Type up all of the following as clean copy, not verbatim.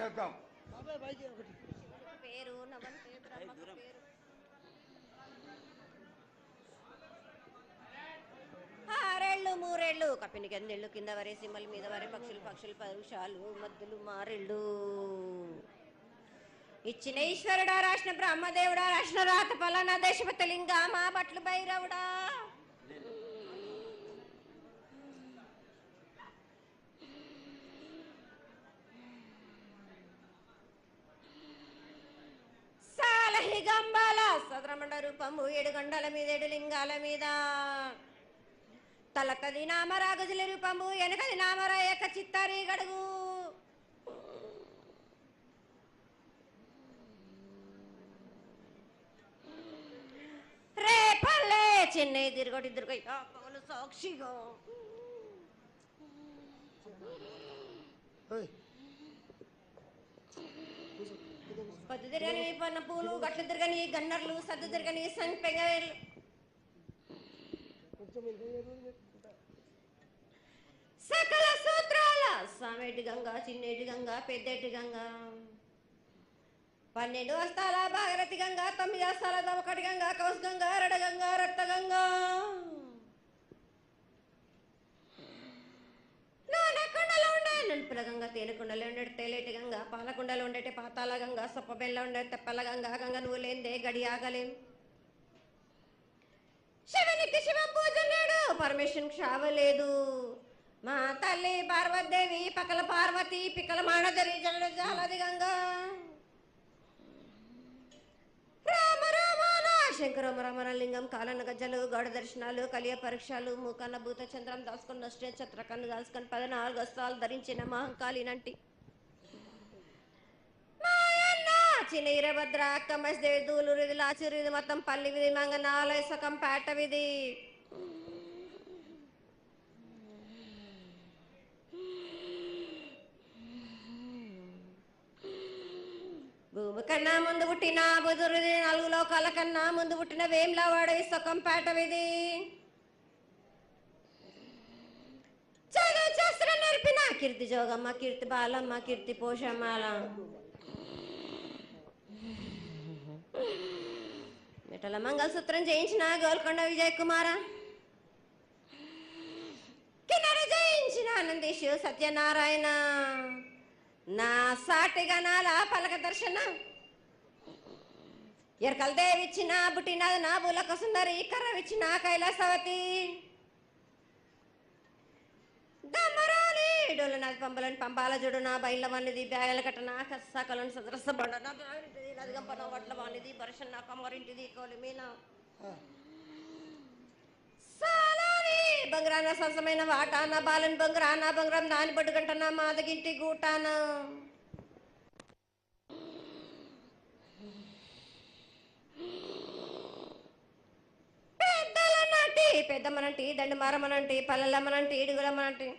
స్వాగతం. పేరు నవంతే బ్రహ్మకు పేరు. ఆరేళ్ళు మూరేళ్ళు కప్పిని గందెళ్ళు కింద వరే సింహల మీద వరే పక్షులు పరుషాలు మద్దులు మారెళ్ళు ఇచ్చిన ఈశ్వరుడా రాసిన బ్రహ్మదేవుడా రాసిన రాత పలానా దేశపతి లింగా మా బట్లు భైరవుడా సాలహిగంబాల సద్రమండ రూపము 7 గండల మీద 7 లింగాల మీద తలకది నామరాగజుల రూపము వెనకది నామర ఏక చిత్తారి గడుగు రేపల్లే చెన్నై తిరుగటి దుర్గయ్య పగలు సాక్షిగా పొద్దు తిరగని పన్న పూలు గట్లు తిరగని గన్నర్లు సద్దు తిరగని సంపెంగలు సకల సూత్రాల సామేటి గంగా చిన్నేటి గంగా పెద్దేటి గంగా 12 హస్తాల భాగరథి గంగా 9 హస్తాల దవకటి గంగా కౌస్ గంగా రడ గంగా రక్త గంగా నానకుండలో ఉండే నలుపుల గంగా తేనెకుండలో ఉండే తేలేటి గంగా పాలకుండలో ఉండేటి పాతాల గంగా సొప్ప బెల్ల ఉండే తెప్పల గంగా గంగ నువ్వు లేందే గడి ఆగలేం శివునికి శివం పూజ లేడు పరమేశ్వరునికి క్షావలేదు మా తల్లి పార్వతీదేవి పకల పార్వతి పికల మానదరి జల జాలది గంగా రామ రామాన శంకరమ రమణలింగం కాలన గజ్జలు గౌడ దర్శనాలు కలియ పరీక్షలు మూకన్న భూత చంద్రం దాసుకొని నష్ట చత్రకన్ను దాసుకొని 14 హస్తాలు ధరించిన మహంకాళినంటి చిన్న ఈరభద్ర అక్క మసిదేవి దూలూరు ఇది లాచూరు ఇది మొత్తం పల్లి విధి మంగనాలయ సకం పేట విధి భూమి కన్నా ముందు పుట్టిన బుధురుది 4 లోకాల కన్నా ముందు పుట్టిన వేమ్లవాడ సకం పేట విధి చదువు శాస్త్రం నేర్పిన కీర్తి జోగమ్మ కీర్తి బాలమ్మ కీర్తి పోషమ్మాల మిటల మంగళసూత్రం చేయించిన గోల్కొండ విజయ్ కుమార కిన్నెర జయించిన ఆనందేశు సత్యనారాయణ నా సాటిగా నాల పలక దర్శన ఎరకల దేవిచ్చిన బుట్టినది నా బులక సుందరి కర్రవిచ్చిన కైలాసవతి దమ్మరాని డోలనాథ్ పంపలని పంపాల జుడు నా బయల వానిది బ్యాగల కట్ట నా కసకలను సదరస బండ నా బ్యాగలిది లదిగంపన వడ్ల వానిది పరషన్ నా కమ్మరింటిది కోలిమీన సాలాని బంగ్రాన సరసమైన వాటాన బాలన్ బంగ్రాన బంగ్రం దాని బడ్డు గంటన మాదగింటి గూటాన పెద్దలనంటి పెద్దమ్మనంటి దండి మారమ్మనంటి పల్లెలమ్మనంటి ఇడుగులమ్మనంటి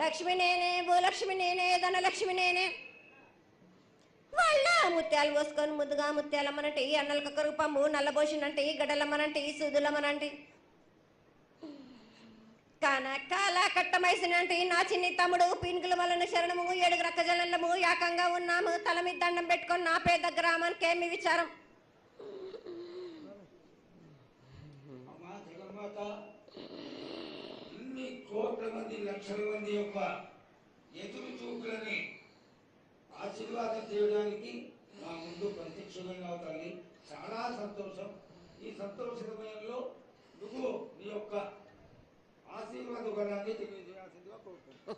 లక్ష్మి నేనే భూలక్ష్మి నేనే ధనలక్ష్మి నేనే వాళ్ళ ముత్యాలు పోసుకొని ముద్దుగా ముత్యాలమ్మనంటి అన్నలకొక రూపము నల్లబోసినంటి గడ్డలమ్మనంటి సూదులమ్మనంటి కనకాల కట్టమైసినంటి నా చిన్ని తమ్ముడు పీనుగుల వలన శరణము 7 రక్క జలము ఏకంగా ఉన్నాము తల మీద దండం పెట్టుకొని నా పేద గ్రామానికి ఏమి విచారం ఇన్ని కోట్ల మంది లక్షల మంది యొక్క ఎదురు చూపులని ఆశీర్వాదం చేయడానికి మా ముందు ప్రత్యక్షంగా అవుతాయి. చాలా సంతోషం. ఈ సంతోష సమయంలో నువ్వు నీ యొక్క ఆశీర్వాద బలాన్ని తెలియజేయాల్సిందిగా కోరుకుంటున్నాను.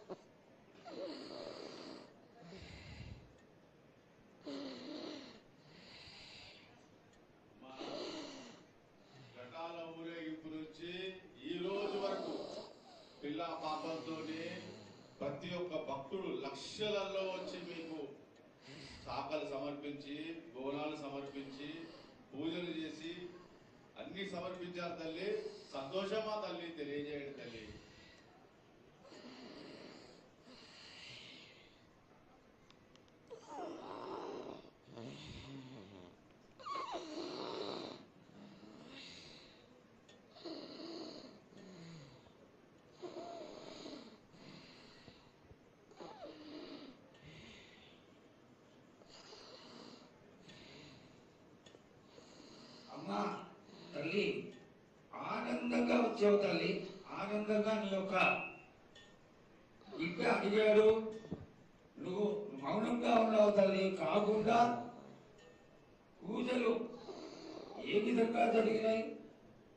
ఘటాల ఊరేగింపు నుంచి ఈ రోజు వరకు పిల్ల పాపంతోనే ప్రతి ఒక్క భక్తుడు లక్షలలో వచ్చి మీకు శాఖలు సమర్పించి బోనాలు సమర్పించి పూజలు చేసి అన్ని సమర్పించారు తల్లి. సంతోషమా తల్లి? తెలియజేయండి తల్లి. తల్లి ఆనందంగా వచ్చావు తల్లి, ఆనందంగా నీ యొక్క బిడ్డ అడిగాడు, నువ్వు మౌనంగా ఉన్నావు తల్లి. కాకుండా పూజలు ఏ విధంగా జరిగినాయి?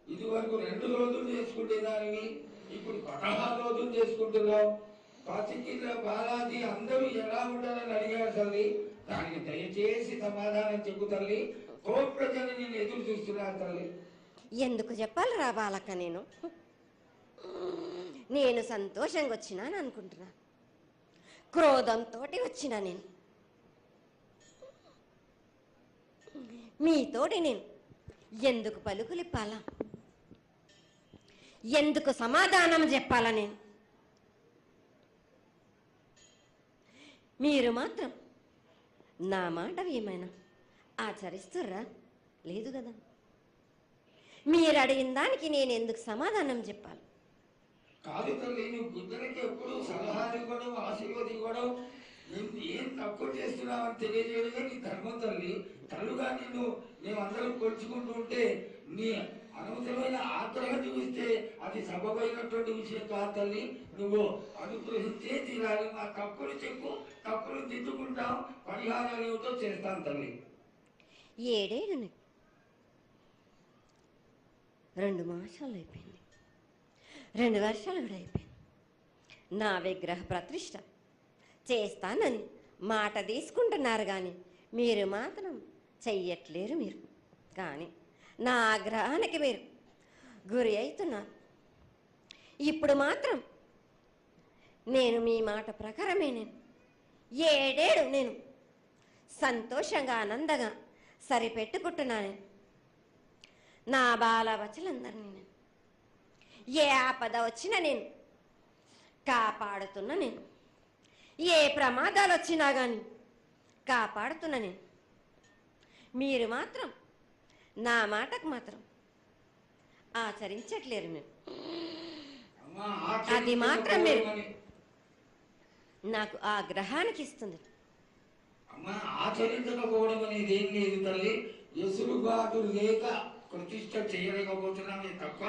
ఇదివరకు 2 రోజులు చేసుకునే దానివి, ఇప్పుడు 16 రోజులు చేసుకుంటున్నావు. పసికింద బాలాజీ అందరూ ఎలా ఉంటారని అడిగారు తల్లి. దానికి దయచేసి సమాధానం చెప్పు తల్లి. కోట్ల జనం నేను ఎదురు చూస్తున్నారు తల్లి. ఎందుకు చెప్పాలి రా బాలక్క, నేను సంతోషంగా వచ్చినాను అనుకుంటున్నా, క్రోధంతో వచ్చినా నేను మీతోటి నేను ఎందుకు పలుకులిప్పాలా, ఎందుకు సమాధానం చెప్పాలా? నేను మీరు మాత్రం నా మాట ఏమైనా ఆచరిస్తుర్రా? లేదు కదా. మీరు అడిగిన దానికి నేను ఎందుకు సమాధానం చెప్పాలి? కాదు తల్లి, నువ్వు బుద్ధునికి ఎప్పుడు సలహాలు ఇవ్వడం, ఆశీర్వాదం ఇవ్వడం, ఏం తక్కువ చేస్తున్నావని తెలియజేయడమే నీ ధర్మం తల్లి. తల్లుగా మేమందరం కొలుచుకుంటూ ఉంటే నీ అనవసరమైన ఆగ్రహం చూపిస్తే అది సబబైనటువంటి విషయం కాదు తల్లి. నువ్వు అనుగ్రహించే తీరాలి. మా తప్పులు చెప్పు, తప్పులు దిద్దుకుంటాం, పరిహారాలు ఏమిటో చేస్తాను తల్లి. 7 ఏళ్ళు 2 మాసాలు అయిపోయింది, 2 వర్షాలు కూడా అయిపోయింది. నా విగ్రహ ప్రతిష్ట చేస్తానని మాట తీసుకుంటున్నారు కానీ మీరు మాత్రం చెయ్యట్లేరు. మీరు కానీ నా ఆగ్రహానికి మీరు గురి అవుతున్నారు. ఇప్పుడు మాత్రం నేను మీ మాట ప్రకారమే నేను 7 ఏళ్ళు నేను సంతోషంగా ఆనందంగా సరిపెట్టుకుంటున్నాను. నా బాలవచలందరినీ నేను ఏ ఆపద వచ్చినా నేను కాపాడుతున్నా. నేను ఏ ప్రమాదాలు వచ్చినా కానీ కాపాడుతున్నా. నేను మీరు మాత్రం నా మాటకు మాత్రం ఆచరించట్లేరు. నేను అది మాత్రం మీరు నాకు ఆ గ్రహానికి ఇస్తుంది. అమ్మా, ఆచరించకపోవడం అనేది ఏం లేదు తల్లి. ఎసురుబాటు లేక ప్రతిష్ట చేయలేకపోతున్నామే తప్ప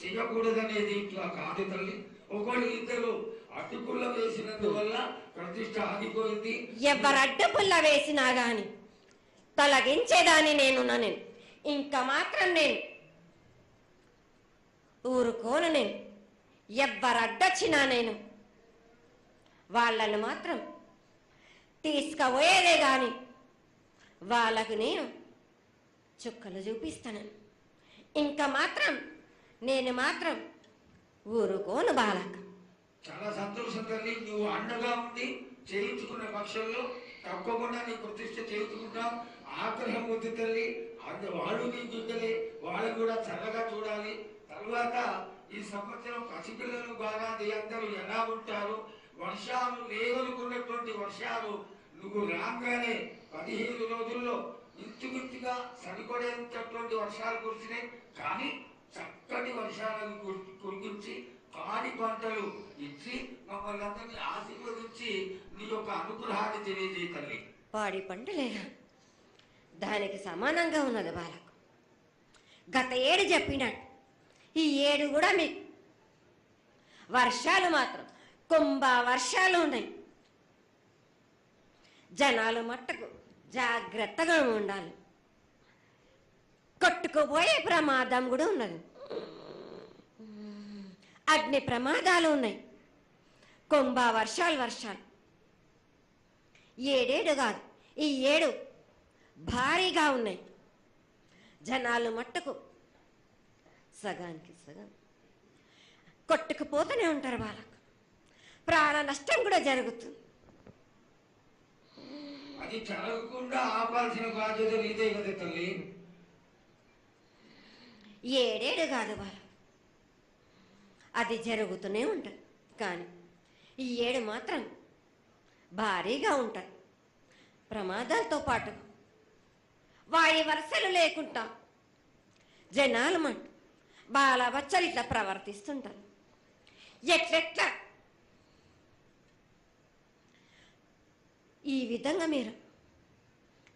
చేయకూడదనేది ఇట్లా కాదు తల్లి. ఒకటి ఇద్దరు అడ్డుపుల్ల వేసినందువల్ల ప్రతిష్ట ఆగిపోయింది. ఎవరు అడ్డుపుల్ల వేసినా గాని తొలగించేదాన్ని నేను ఇంకా మాత్రం నేను ఊరుకోను. నేను ఎవ్వరు అడ్డొచ్చినా నేను వాళ్ళను మాత్రం తీసుకుపోయేదే గాని వాళ్ళకు నేను చుక్కలు చూపిస్తాను. ఇంకా మాత్రం నేను మాత్రం ఊరుకోను బాలక. చాలా సంతోషం తల్లి. నువ్వు అండగా ఉండి చేయించుకున్న పక్షంలో తప్పకుండా నీ ప్రతిష్ట చేయించుకుంటాం. ఆగ్రహం వద్దు తల్లి. వాళ్ళు నీ బిడ్డలే, వాళ్ళు కూడా చల్లగా చూడాలి. తర్వాత ఈ సంవత్సరం పసిపిల్లలు బాగా అందరూ ఎలా ఉంటారు? వర్షాలు లేవనుకున్నటువంటి వర్షాలు నువ్వు రాగానే 15 రోజుల్లో ఇంచుమించుగా సరిపడేటటువంటి వర్షాలు కురిసినాయి. కానీ చక్కటి వర్షాలను కురిపించి పాడి పంటలు ఇచ్చి మమ్మల్ని అందరినీ ఆశీర్వదించి నీ యొక్క అనుగ్రహాన్ని తెలియజేయ తల్లి. పాడి పంటలేనా దానికి సమానంగా ఉన్నది బాలకు. గత 7 చెప్పినట్టు ఈ 7 కూడా మీకు వర్షాలు మాత్రం కుంభ వర్షాలు ఉన్నాయి. జనాలు మట్టుకు జాగ్రత్తగా ఉండాలి. కొట్టుకుపోయే ప్రమాదం కూడా ఉన్నది. అగ్ని ప్రమాదాలు ఉన్నాయి. కుంభ వర్షాలు 7 కాదు, ఈ 7 భారీగా ఉన్నాయి. జనాలు మట్టుకు సగానికి సగం కొట్టుకుపోతూనే ఉంటారు. వాళ్ళకు ప్రాణ నష్టం కూడా జరుగుతుంది. అది జరగకుండా ఆపాల్సిన బాధ్యత నీదే కదా తల్లి. 7 కాదు వాళ్ళు, అది జరుగుతూనే ఉంటుంది. కానీ ఈ 7 మాత్రం భారీగా ఉంటాయి. ప్రమాదాలతో పాటు వాయు వరుసలు లేకుండా జనాలు మంట బాలబచ్చలు ఇట్లా ప్రవర్తిస్తుంటారు. ఎట్లెట్లా ఈ విధంగా మీరు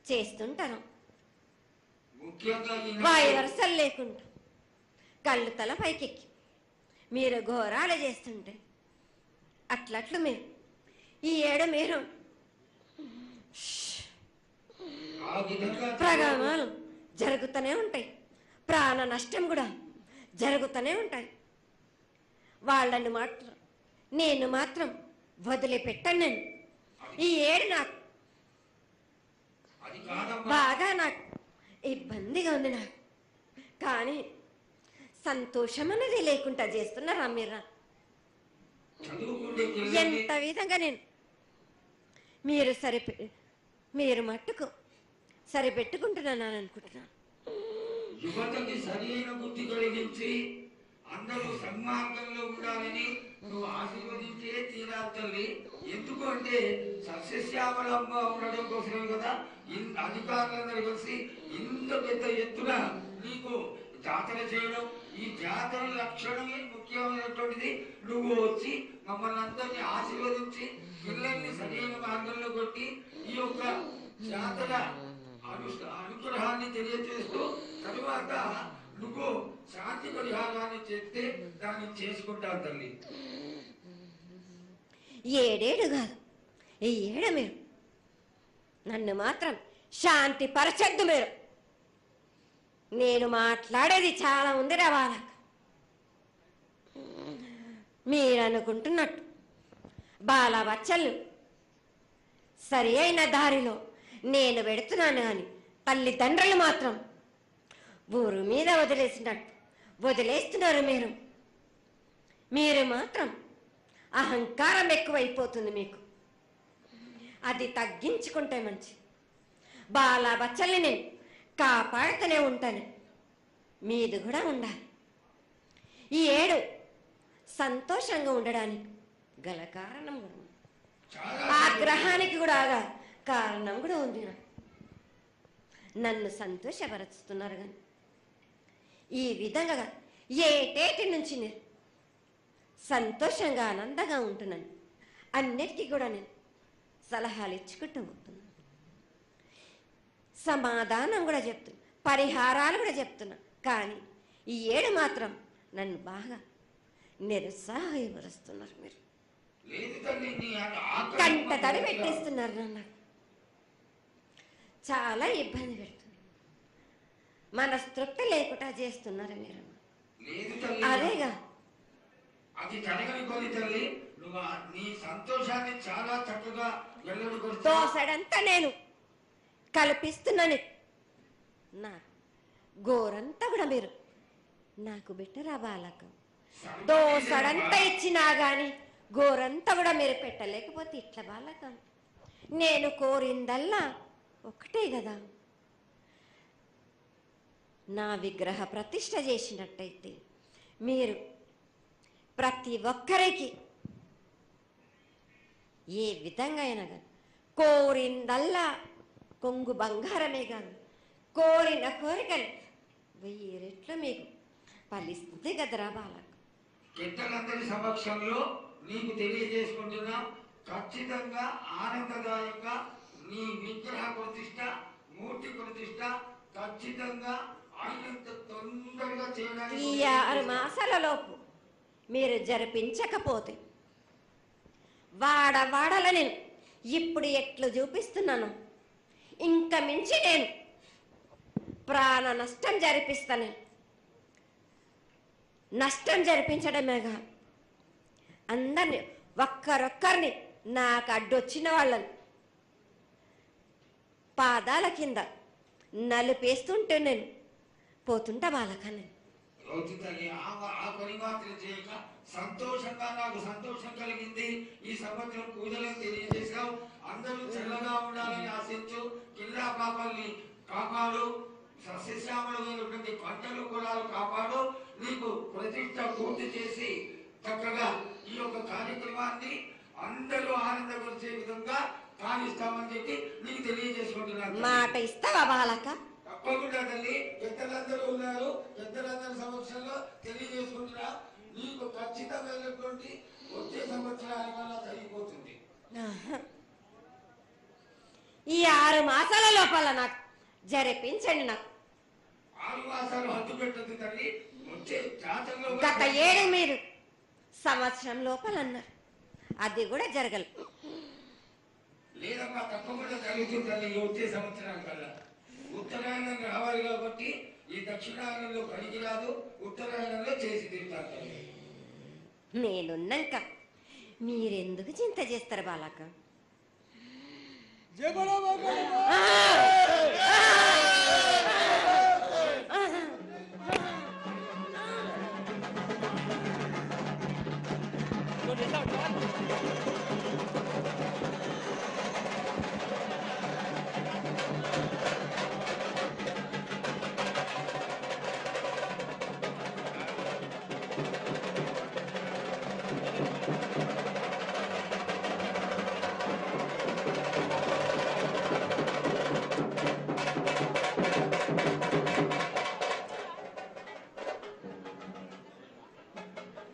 చేస్తుంటారు. ముఖ్యంగా వాయు వరుసలు లేకుండా కళ్ళు తల పైకెక్కి మీరు ఘోరాలు చేస్తుంటే అట్లట్లు మీరు ఈ ఏడు మీరు ఆ విధంగా ప్రగామాలు జరుగుతూనే ఉంటాయి, ప్రాణ నష్టం కూడా జరుగుతూనే ఉంటాయి. వాళ్ళని మాత్రం నేను మాత్రం వదిలిపెట్టాను. నేను ఈ ఏడు నాకు అది కాదమ్మా. బాగా నాకు ఇబ్బందిగా ఉంది నాకు, కానీ సంతోషం అనేది లేకుండా చేస్తున్నారా మీరా? చదువుకుంటే పిల్లల్ని ఎంత విధంగా నేను మీరు మట్టుకు సరిపెట్టుకుంటున్నాను అనుకుంటున్నాను. యువతకి సరైన బుద్ధి కలిగించి అందరూ సన్మార్గంలో ఉండాలని నువ్వు ఆశీర్వదించే తీరాలి తల్లి. ఎందుకు అంటే సస్యశ్యామలంగా ఉండడం కోసమే కదా అధికారులందరూ కలిసి ఇంత పెద్ద ఎత్తున నీకు జాతర చేయడం. ఈ జాతర లక్షణమే ముఖ్యమైనటువంటిది. నువ్వు వచ్చి మమ్మల్ని అందరినీ ఆశీర్వదించి పిల్లల్ని సరైన మార్గంలో కొట్టి ఈ యొక్క జాతర అనుగ్రహాన్ని తెలియజేస్తూ తరువాత నువ్వు శాంతి పరిహారాన్ని చేస్తే దాన్ని చేసుకుంటావు తల్లి. ఏడేడు కాదు, ఈ ఏడు మీరు నన్ను మాత్రం శాంతి పరచద్దు. నేను మాట్లాడేది చాలా ఉంది వాళ్ళకి. మీరు అనుకుంటున్నట్టు బాలబచ్చలు సరి అయిన దారిలో నేను పెడుతున్నాను కానీ తల్లిదండ్రులు మాత్రం ఊరు మీద వదిలేస్తున్నారు. మీరు మాత్రం అహంకారం ఎక్కువైపోతుంది మీకు. అది తగ్గించుకుంటే మంచి. బాలబచ్చల్ని నేను కాపాడుతూనే ఉంటాను, మీది కూడా ఉండాలి. ఈ ఏడు సంతోషంగా ఉండడానికి గల కారణం కూడా ఉంది. ఆగ్రహానికి కూడా కారణం కూడా ఉంది. నన్ను సంతోషపరుస్తున్నారు కానీ ఈ విధంగా ఏటేటి నుంచి నేను సంతోషంగా ఆనందంగా ఉంటున్నాను. అన్నిటికీ కూడా నేను సలహాలు ఇచ్చుకుంటూ పోతున్నాను, సమాధానం కూడా చెప్తున్నా, పరిహారాలు కూడా చెప్తున్నా. కానీ ఈ ఏడు మాత్రం నన్ను బాగా నిరుత్సాహపరుస్తున్నారు. మీరు కంట తడి పెట్టేస్తున్నారు, నన్ను చాలా ఇబ్బంది పెడుతున్నారు, మనస్తృప్తి లేకుండా చేస్తున్నారు మీరు. అదేగా అది జరగని కొని తల్లి. నువ్వు నీ సంతోషాన్ని చాలా చక్కగా దోసడంతా నేను కల్పిస్తున్నాను. నా గోరంతా కూడా మీరు నాకు బెట్టరా బాలక. దోసడంతా ఇచ్చినా గాని గోరంతా కూడా మీరు పెట్టలేకపోతే ఇట్లా బాలక. నేను కోరిందల్లా ఒకటే కదా, నా విగ్రహ ప్రతిష్ఠ చేసినట్టయితే మీరు ప్రతి ఒక్కరికి ఏ విధంగా అయినా కానీ కోరిందల్లా కొంగు బంగారమే కాదు, కోరిన కోరికలు 1000 రెట్లు మీకు ఫలిస్తుంది కదరా బాలక. పెద్దలందరి సమక్షంలో నీకు తెలియజేసుకుంటున్నా, ఖచ్చితంగా ఆనందదాయంగా నీ విగ్రహ ప్రతిష్ట, మూర్తి ప్రతిష్ట ఖచ్చితంగా అయినంత తొందరగా చేయడానికి. ఈ 6 మాసాల లోపు మీరు జరిపించకపోతే వాడవాడల నేను ఇప్పుడు ఎట్లు చూపిస్తున్నాను, ఇంకా మించి నేను ప్రాణ నష్టం జరిపిస్తాను. నష్టం జరిపించడమేగా అందరినీ ఒక్కరొక్కరిని నాకు అడ్డొచ్చిన వాళ్ళని పాదాల కింద నలిపేస్తుంటే నేను పోతుంటా వాళ్ళకని. ఆ పని మాత్రం చేయక సంతోషంగా నాకు సంతోషం కలిగింది. ఈ సంవత్సరం పూజలను తెలియజేశావు. అందరూ చల్లగా ఉండాలని ఆశించు. కిల్లా పాపాలని కాపాడు, సస్యశ్యామలమైనటువంటి పంటలు పొలాలు కాపాడు. నీకు ప్రతిష్ట పూర్తి చేసి చక్కగా ఈ యొక్క కార్యక్రమాన్ని అందరూ ఆనందపరిచే విధంగా కానిస్తామని చెప్పి నీకు తెలియజేసుకుంటున్నాను. మాట ఇస్తావా బాలక? తప్పకుండా తల్లి. పెద్దలందరూ ఉన్నారు, పెద్దలందరి సమక్షంలో తెలియజేసుకుంటున్నా. నీకు ఖచ్చితమైనటువంటి వచ్చే సంవత్సరాల వల్ల జరిగిపోతుంది. ఈ 6 మాసాల లోపల నాకు జరిపించండి. నాకు 6 మాసాలు హద్దు పెట్టదు తల్లి. వచ్చే జాతరలో గత ఏడు మీరు సంవత్సరం లోపలన్నారు, అది కూడా జరగలేదు. లేదమ్మా, తప్పకుండా జరుగుతుంది తల్లి. వచ్చే సంవత్సరం కల్లా ఉత్తరాయణం రావాలి కాబట్టి ఈ దక్షిణాయనంలో పనికి రాదు, ఉత్తరాయణంలో చేసి తీరుతారు తల్లి. నేనున్నాక మీరెందుకు చింత చేస్తారు బాలక?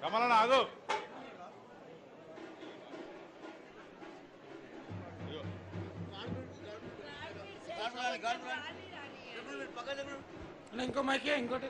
కమలన్న ఆగు. ఇంకో మైకే ఇంకోటి